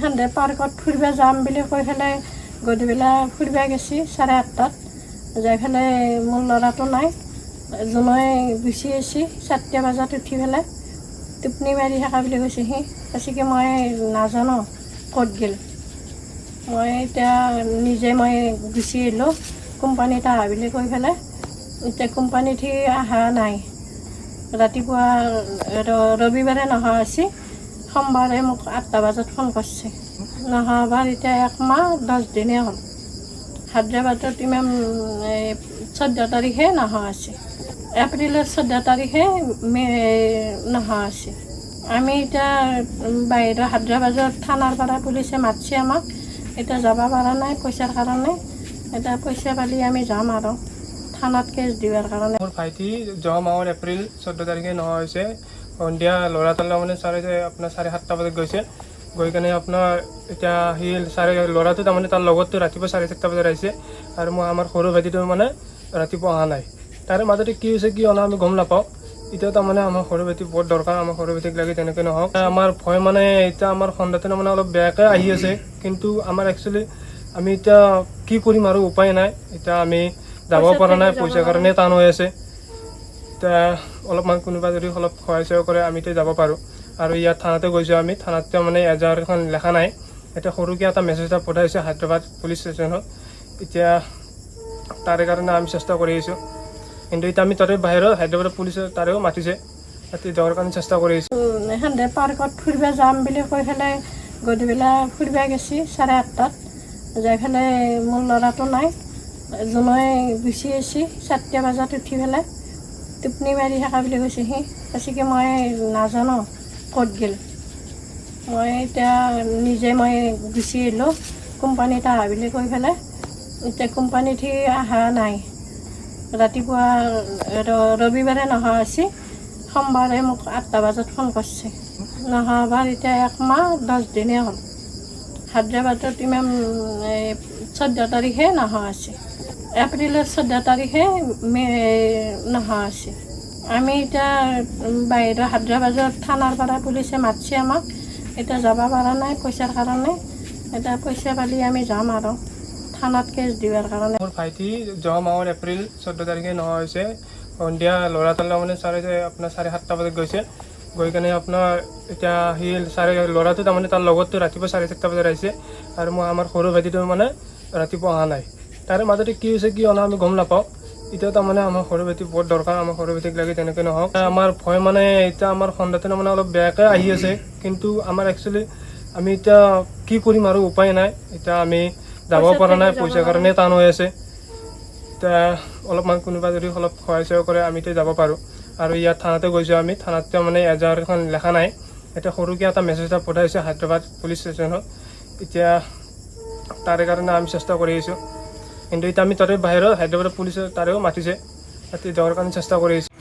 সেন্দে পাৰ্কত ফুৰিব যাম বুলি কৈ পেলাই গধূলা ফুৰিব গেছি 8:30টাত যাই পেলাই মোৰ ল'ৰাটো নাই জোনাই গুচি আহিছে 4টা বজাত উঠি পেলাই টোপনি মাৰি থকা বুলি কৈছে সি কৈছে মই নাজানো ক'ত গ'ল মই এতিয়া নিজে মই গুচি আহিলোঁ কোম্পানীত আহা বুলি কৈ পেলাই এতিয়া কোম্পানীত সি অহা নাই ৰাতিপুৱা ৰবিবাৰে নহা হৈছে সোমবাৰে মোক 8টা বজাত ফোন কৰিছে নহাবাৰ এতিয়া 1 মাহ 10 দিনে হ'ল হায়দৰাবাদত ইমান 14 তাৰিখে নহা আছে এপ্ৰিলৰ 14 তাৰিখে নহা আছে আমি এতিয়া বাহিৰৰ হায়দৰাবাদৰ থানাৰ পৰা পুলিচে মাতিছে আমাক এতিয়া যাব পৰা নাই পইচাৰ কাৰণে এতিয়া পইচা পালি আমি যাম আৰু থানাত কেছ দিয়াৰ কাৰণে মোৰ ভাইটি যোৱা মাহৰ এপ্ৰিল 14 তাৰিখে নহা হৈছে সন্ধিয়া ল'ৰাটোৰ মানে আপোনাৰ 7:30 বজাত গৈছে গৈ কেনে আপোনাৰ এতিয়া সি ল'ৰাটো তাৰমানে তাৰ লগতো ৰাতিপুৱা 4:30 বজাত আহিছে আৰু মই আমাৰ সৰু ভাইটিটো মানে ৰাতিপুৱা অহা নাই তাৰে মাজতে কি হৈছে কি অনা আমি গম নাপাওঁ এতিয়া তাৰমানে আমাৰ সৰু ভাইটি বহুত দৰকাৰ আমাৰ সৰু ভাইটিক লাগি তেনেকৈ নহওক আমাৰ ভয় মানে এতিয়া আমাৰ সন্ধানটো মানে অলপ বেয়াকৈ আহি আছে কিন্তু আমাৰ একচুৱেলি আমি এতিয়া কি কৰিম আৰু উপায় নাই এতিয়া আমি যাব পৰা নাই পইচাৰ কাৰণে টান হৈ আছে এতিয়া অলপমান কোনোবা যদি অলপ সহায় চহায় কৰে আমি যাব পাৰোঁ আৰু ইয়াত থানাতে গৈছোঁ আমি থানাতে মানে এজাহাৰ এখন লেখা নাই এতিয়া সৰুকৈ এটা মেছেজ এটা পঠাইছে হায়দৰাবাদ পুলিচ ষ্টেচনত এতিয়া তাৰে কাৰণে আমি চেষ্টা কৰি আছোঁ কিন্তু এতিয়া আমি তাতে বাহিৰত হায়দৰাবাদ পুলিচে তাৰেও মাতিছে তাতে যাবৰ কাৰণে চেষ্টা কৰি আছোঁ সেন্দে পাৰ্কত ফুৰিব যাম বুলি কৈ পেলাই গধূলা ফুৰিব গেছি 8:30টাত যাই পেলাই মোৰ ল'ৰাটো নাই জোনাই গুচি আহিছে 4টা বজাত উঠি পেলাই টোপনি মাৰি থকা বুলি কৈছে সি কৈছে মই নাজানো ক'ত গ'ল মই এতিয়া নিজে মই গুচি আহিলোঁ কোম্পানীত আহা বুলি কৈ পেলাই এতিয়া কোম্পানীত সি অহা নাই ৰাতিপুৱা ৰবিবাৰে নহা হৈছে সোমবাৰে মোক 8টা বজাত ফোন কৰিছে নহাবাৰ এতিয়া 1 মাহ 10 দিনে হ'ল হায়দৰাবাদত ইমান 14 তাৰিখে নহা আছে এপ্ৰিলৰ 14 তাৰিখে নহা আছে আমি এতিয়া বাহিৰৰ হায়দৰাবাদৰ থানাৰ পৰা পুলিচে মাতিছে আমাক এতিয়া যাব পৰা নাই পইচাৰ কাৰণে এতিয়া পইচা পালি আমি যাম আৰু থানাত কেছ দিয়াৰ কাৰণে মোৰ ভাইটি যোৱা মাহৰ এপ্ৰিল 14 তাৰিখে নহা হৈছে সন্ধিয়া ল'ৰাটোৰ মানে আপোনাৰ 7:30 বজাত গৈছে গৈ কেনে আপোনাৰ এতিয়া সি ল'ৰাটো তাৰমানে তাৰ লগতো ৰাতিপুৱা 4:30 বজাত আহিছে আৰু মই আমাৰ সৰু ভাইটিটো মানে ৰাতিপুৱা অহা নাই তাৰে মাজতে কি হৈছে কি অনা আমি গম নাপাওঁ এতিয়া তাৰমানে আমাৰ সৰু ভাইটি বহুত দৰকাৰ আমাৰ সৰু ভাইটিক লাগি তেনেকৈ নহওক আমাৰ ভয় মানে এতিয়া আমাৰ সন্ধানটো মানে অলপ বেয়াকৈ আহি আছে কিন্তু আমাৰ একচুৱেলি আমি এতিয়া কি কৰিম আৰু উপায় নাই এতিয়া আমি যাব পৰা নাই পইচাৰ কাৰণে টান হৈ আছে এতিয়া অলপমান কোনোবা যদি অলপ সহায় চহায় কৰে আমি যাব পাৰোঁ আৰু ইয়াত থানাতে গৈছোঁ আমি থানাতে মানে এজাহাৰ এখন লেখা নাই এতিয়া সৰুকৈ এটা মেছেজ এটা পঠাইছে হায়দৰাবাদ পুলিচ ষ্টেচনত এতিয়া তাৰে কাৰণে আমি চেষ্টা কৰি আছোঁ কিন্তু এতিয়া আমি তাতে বাহিৰত হায়দৰাবাদ পুলিচে তাৰেও মাতিছে তাতে যাবৰ কাৰণে চেষ্টা কৰি আছোঁ